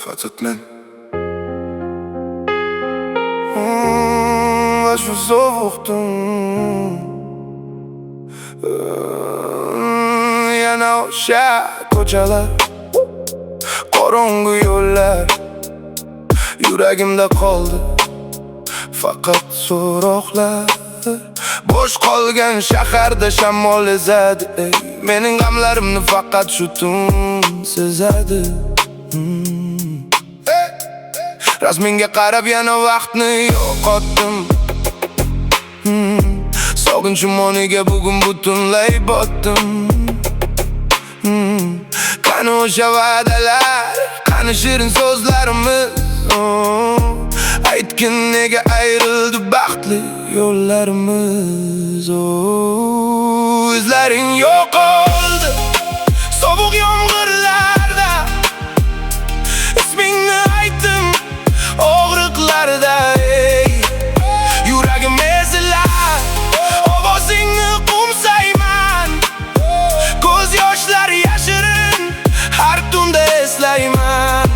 Facet men va shu sovuqdim yana o'sha ko'chalar, qorong'u yo'llar, yuragimda qoldi faqat so'roqlar. Bo'sh qolgan shaharda shamol ezadi, mening g'amlarimni faqat shu tun sezadi. Rasmingga qarab yana vaqtni yo'qotdim. Sog'inch umoniga bugun butunlay botdim. Qani o'sha va'dalar, qani shirin so'zlarimiz? Aytgin nega ayrildi baxtli yo'llarimiz? Izlaring yo'qoldi sovuq yomg'irlarda, ismingni aytdim og'riqlarda. Yuragim ezilar, ovozingni qo'msayman, ko'z yoshlar yashirin har tunda eslayman.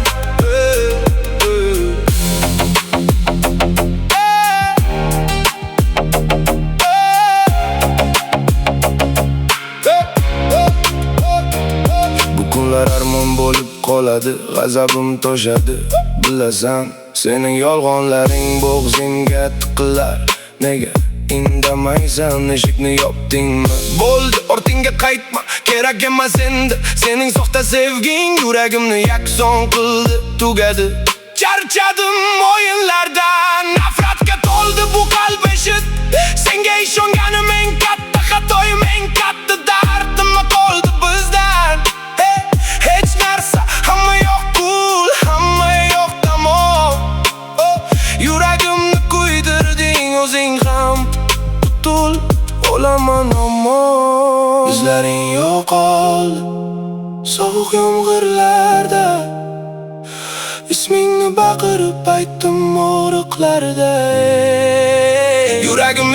Armon bo'lib qoladi, g'azabim toshadi. Bilasan, sening yolg'onlaring bo'g'zimga tiqilar. Nega indamaysan, eshikni yopdingmi? Bo'ldi, ortingga qaytma, kerak emas endi. Sening soxta sevging yuragimni yakson qildi, tugadi. Charchadim o'yinlardan, nafratga to'ldi bu qalb eshit. Senga ishonganim eng katta xatoyim, eng katta dardim qoldi bizdan. Hech narsa, hamma yo'q pul, hamma yo'q tamom. Yuragimni kuydirding o'zing ham, qutul olaman omon. Izlaring yo'qoldi sovuq yomg'irlarda, ismingni baqirib aytdim o'riqlarda. Yuragim